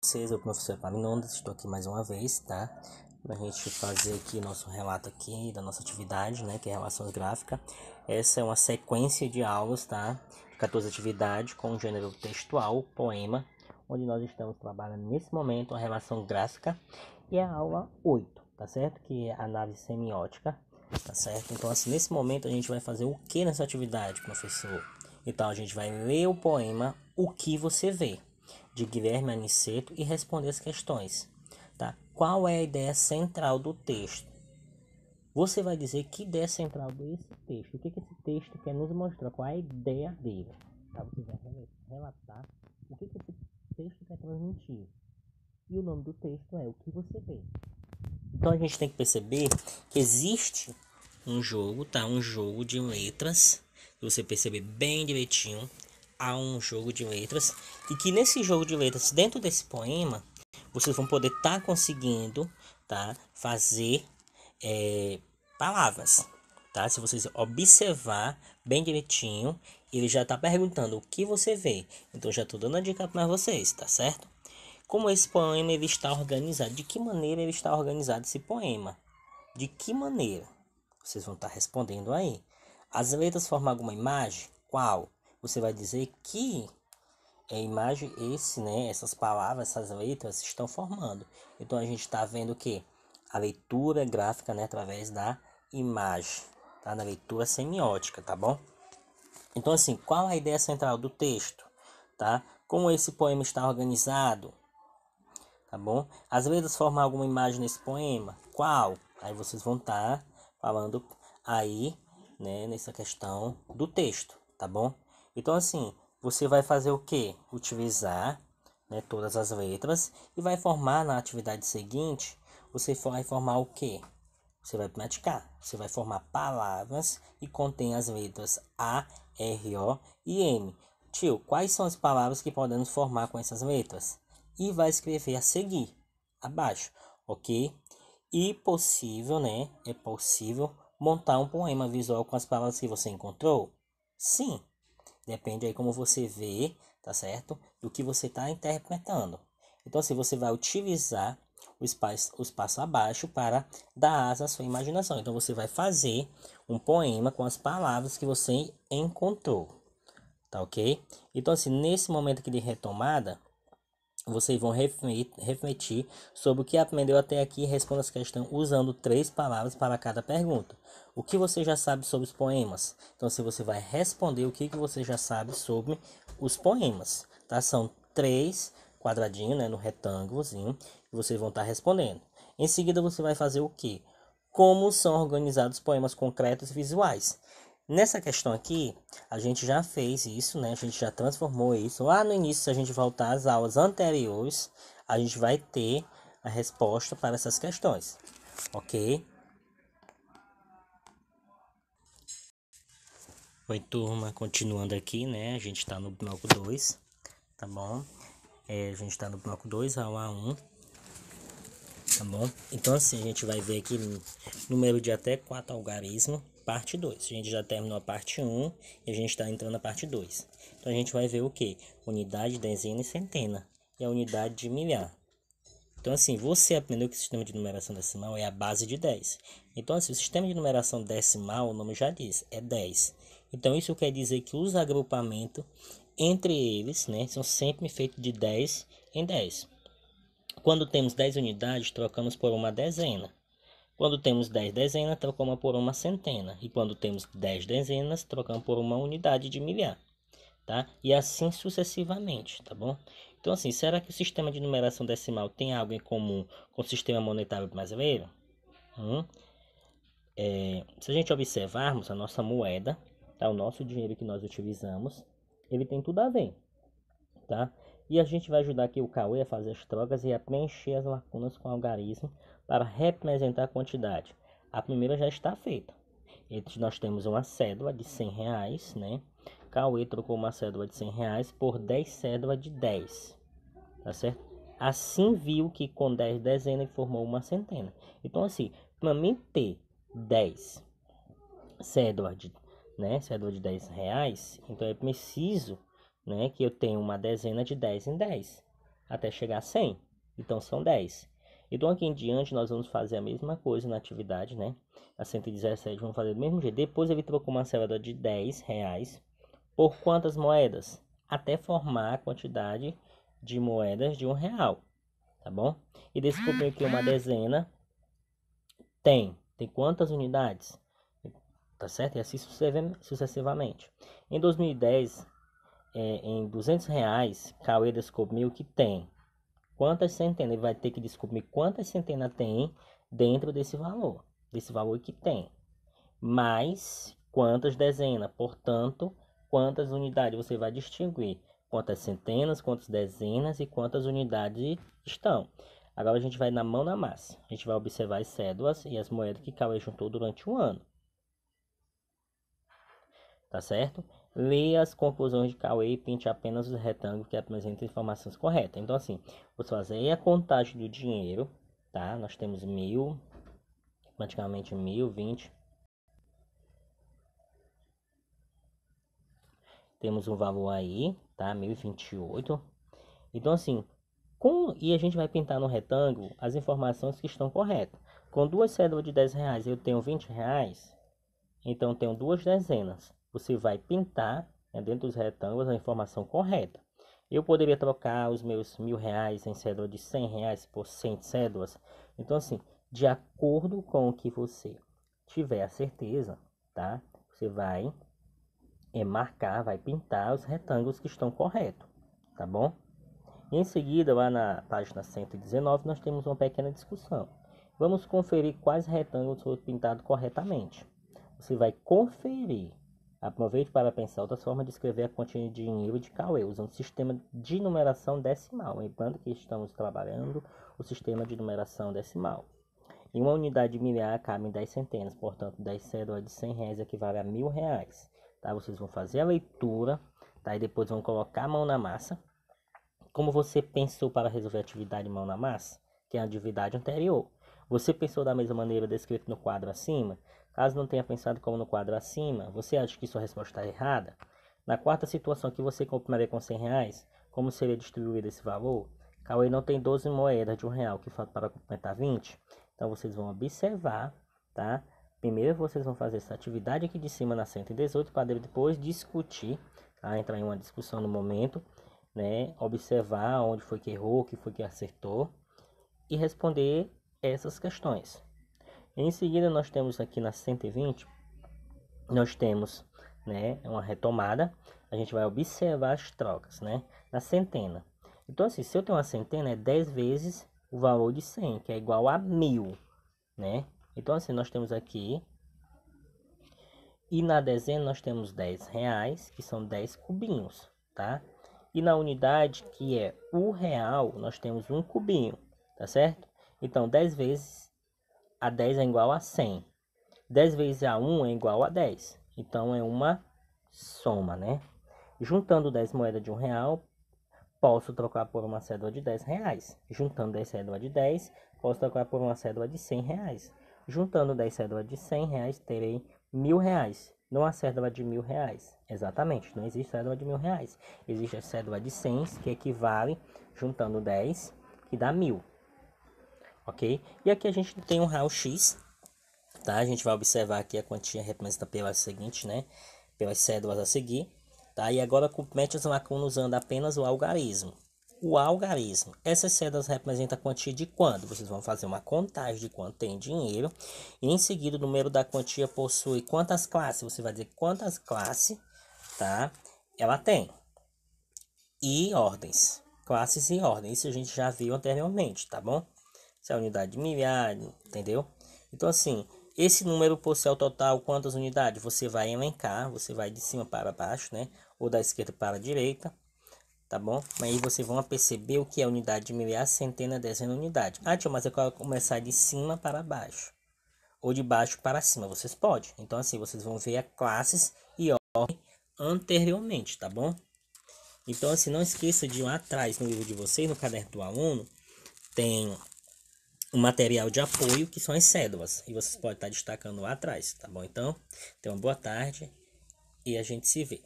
Vocês, o professor Epaminondas, estou aqui mais uma vez, tá? Pra gente fazer aqui nosso relato aqui da nossa atividade, né? Que é relações gráficas. Essa é uma sequência de aulas, tá? 14 atividades com o gênero textual, poema, onde nós estamos trabalhando nesse momento a relação gráfica e a aula 8, tá certo? Que é a análise semiótica, tá certo? Então, assim, nesse momento a gente vai fazer o que nessa atividade, professor? Então, a gente vai ler o poema O Que Você Vê, de Guilherme Aniceto, e responder as questões, tá? Qual é a ideia central do texto? Você vai dizer que ideia central desse texto, o que esse texto quer nos mostrar, qual é a ideia dele, tá? Você vai relatar o que esse texto quer transmitir. E o nome do texto é O Que Você Vê. Então a gente tem que perceber que existe um jogo, tá? Um jogo de letras. Se você perceber bem direitinho, há um jogo de letras. E que nesse jogo de letras, dentro desse poema, vocês vão poder estar conseguindo, tá? Fazer palavras, tá? Se vocês observar bem direitinho, ele já está perguntando o que você vê. Então já estou dando a dica para vocês, tá certo? Como esse poema ele está organizado? De que maneira ele está organizado esse poema? De que maneira? Vocês vão estar respondendo aí. As letras formam alguma imagem? Qual? Você vai dizer que a imagem, essas palavras, essas letras estão formando. Então a gente está vendo o que? A leitura gráfica, né, através da imagem, tá? Na leitura semiótica, tá bom? Então assim, qual a ideia central do texto, tá? Como esse poema está organizado? Tá bom? As letras formam alguma imagem nesse poema? Qual? Aí vocês vão estar falando aí, né, nessa questão do texto, tá bom? Então assim, você vai fazer o que? Utilizar, né, todas as letras e vai formar na atividade seguinte, você vai formar o que? Você vai praticar, você vai formar palavras e contém as letras A, R, O e M. Tio, quais são as palavras que podemos formar com essas letras? E vai escrever a seguir, abaixo, ok? E possível, né? É possível montar um poema visual com as palavras que você encontrou? Sim, depende aí como você vê, tá certo? Do que você está interpretando. Então, assim, você vai utilizar o espaço abaixo para dar asa à sua imaginação. Então, você vai fazer um poema com as palavras que você encontrou, tá ok? Então, assim, nesse momento aqui de retomada, vocês vão refletir sobre o que aprendeu até aqui e responda as questões usando 3 palavras para cada pergunta. O que você já sabe sobre os poemas? Então, se você vai responder o que você já sabe sobre os poemas, tá? São 3 quadradinhos, né, no retângulozinho, e vocês vão estar respondendo. Em seguida, você vai fazer o que? Como são organizados poemas concretos e visuais? Nessa questão aqui, a gente já fez isso, né? A gente já transformou isso. Lá no início, se a gente voltar às aulas anteriores, a gente vai ter a resposta para essas questões, ok? Oi, turma, continuando aqui, né? A gente está no bloco 2, tá bom? A gente está no bloco 2, aula 1, tá bom? Então, assim, a gente vai ver aqui número de até 4 algarismos, parte 2. A gente já terminou a parte 1 e a gente está entrando na parte 2. Então, a gente vai ver o que? Unidade, dezena e centena. E a unidade de milhar. Então, assim, você aprendeu que o sistema de numeração decimal é a base de 10. Então, assim, o sistema de numeração decimal, o nome já diz, é 10. Então, isso quer dizer que os agrupamentos entre eles, né, são sempre feitos de 10 em 10. Quando temos 10 unidades, trocamos por uma dezena. Quando temos 10 dezenas, trocamos por uma centena. E quando temos 10 dezenas, trocamos por uma unidade de milhar, tá? E assim sucessivamente, tá bom? Então, assim, será que o sistema de numeração decimal tem algo em comum com o sistema monetário brasileiro? Se a gente observarmos a nossa moeda, tá? O nosso dinheiro que nós utilizamos, ele tem tudo a ver, tá? E a gente vai ajudar aqui o Cauê a fazer as trocas e a preencher as lacunas com algarismo para representar a quantidade. A primeira já está feita. Nós temos uma cédula de R$ 100, né? Cauê trocou uma cédula de R$ 100 por 10 cédulas de 10, tá certo? Assim viu que com 10 dezenas formou uma centena. Então, assim, para mim ter 10 cédulas de, cédula de R$ 10, então é preciso, né, que eu tenha uma dezena de 10 em 10. até chegar a 100. Então, são 10. Então, aqui em diante, nós vamos fazer a mesma coisa na atividade, né? A 117, vamos fazer do mesmo jeito. Depois, ele trocou uma cédula de 10 reais por quantas moedas? Até formar a quantidade de moedas de R$1, tá bom? E descobriu que uma dezena tem quantas unidades? Tá certo? E assim sucessivamente. Em 2010, em R$200, Cauê descobriu que tem quantas centenas. Ele vai ter que descobrir quantas centenas tem dentro desse valor que tem, mais quantas dezenas. Portanto, quantas unidades você vai distinguir, quantas centenas, quantas dezenas e quantas unidades estão. Agora a gente vai na mão na massa. A gente vai observar as cédulas e as moedas que Cauê juntou durante um ano. Tá certo? Leia as conclusões de Cauê e pinte apenas os retângulos que apresentam informações corretas. Então, assim, vou fazer a contagem do dinheiro, tá? Nós temos 1.000, praticamente 1.020. Temos um valor aí, tá? 1.028. Então, assim, e a gente vai pintar no retângulo as informações que estão corretas. Com duas cédulas de R$10 eu tenho R$20, então tenho duas dezenas. Você vai pintar, né, dentro dos retângulos a informação correta. Eu poderia trocar os meus R$1.000 em cédula de R$100 por 100 cédulas. Então, assim, de acordo com o que você tiver a certeza, tá? Você vai marcar, vai pintar os retângulos que estão corretos, tá bom? Em seguida, lá na página 119, nós temos uma pequena discussão. Vamos conferir quais retângulos foram pintados corretamente. Você vai conferir. Aproveite para pensar outras formas de escrever a quantia de dinheiro de Cauê, usando o sistema de numeração decimal. Lembrando que estamos trabalhando o sistema de numeração decimal. Em uma unidade milhar cabem 10 centenas, portanto, 10 cédulas de R$100 equivale a R$1.000. Tá? Vocês vão fazer a leitura, tá? E depois vão colocar a mão na massa. Como você pensou para resolver a atividade mão na massa, que é a atividade anterior? Você pensou da mesma maneira descrito no quadro acima? Caso não tenha pensado como no quadro acima, você acha que sua resposta está errada? Na quarta situação que você compraria com R$100, como seria distribuído esse valor? Cauê não tem 12 moedas de R$1, que falta para completar 20. Então vocês vão observar, tá? Primeiro vocês vão fazer essa atividade aqui de cima na 118 para depois discutir, tá? Entrar em uma discussão no momento, né? Observar onde foi que errou, o que foi que acertou e responder essas questões. Em seguida nós temos aqui na 120, nós temos, né, uma retomada. A gente vai observar as trocas, né? Na centena. Então assim, se eu tenho uma centena é 10 vezes o valor de 100, que é igual a 1.000, né? Então assim, nós temos aqui, e na dezena nós temos R$10, que são 10 cubinhos, tá? E na unidade, que é o real, nós temos um cubinho, tá certo? Então 10 vezes a 10 é igual a 100. 10 vezes a 1 é igual a 10. Então é uma soma, né? Juntando 10 moedas de R$1, posso trocar por uma cédula de R$10. Juntando 10 cédulas de 10, posso trocar por uma cédula de R$100. Juntando 10 cédulas de R$100, terei R$1.000. Não a cédula de R$1.000. Exatamente, não existe cédula de R$1.000. Existe a cédula de 100, que equivale, juntando 10, que dá 1.000. Ok? E aqui a gente tem um raio-x, tá? A gente vai observar aqui a quantia representada pelas seguintes, né? Pelas cédulas a seguir. Tá? E agora complete as lacunas usando apenas o algarismo. O algarismo. Essas cédulas representam a quantia de quanto? Vocês vão fazer uma contagem de quanto tem dinheiro. E em seguida o número da quantia possui quantas classes? Você vai dizer quantas classes, tá? Ela tem. E ordens. Classes e ordens. Isso a gente já viu anteriormente, tá bom? Essa é a unidade de milhar, entendeu? Então assim, esse número possui ao total quantas unidades? Você vai elencar, você vai de cima para baixo, né? Ou da esquerda para a direita, tá bom? Mas aí vocês vão perceber o que é unidade de milhar, centena, dezena, unidade. Ah, tio, mas eu quero começar de cima para baixo. Ou de baixo para cima, vocês podem. Então assim, vocês vão ver as classes e ordem anteriormente, tá bom? Então assim, não esqueça de ir lá atrás no livro de vocês, no caderno do aluno, tem um material de apoio, que são as cédulas. E vocês podem estar destacando lá atrás, tá bom? Então, tenham uma boa tarde e a gente se vê.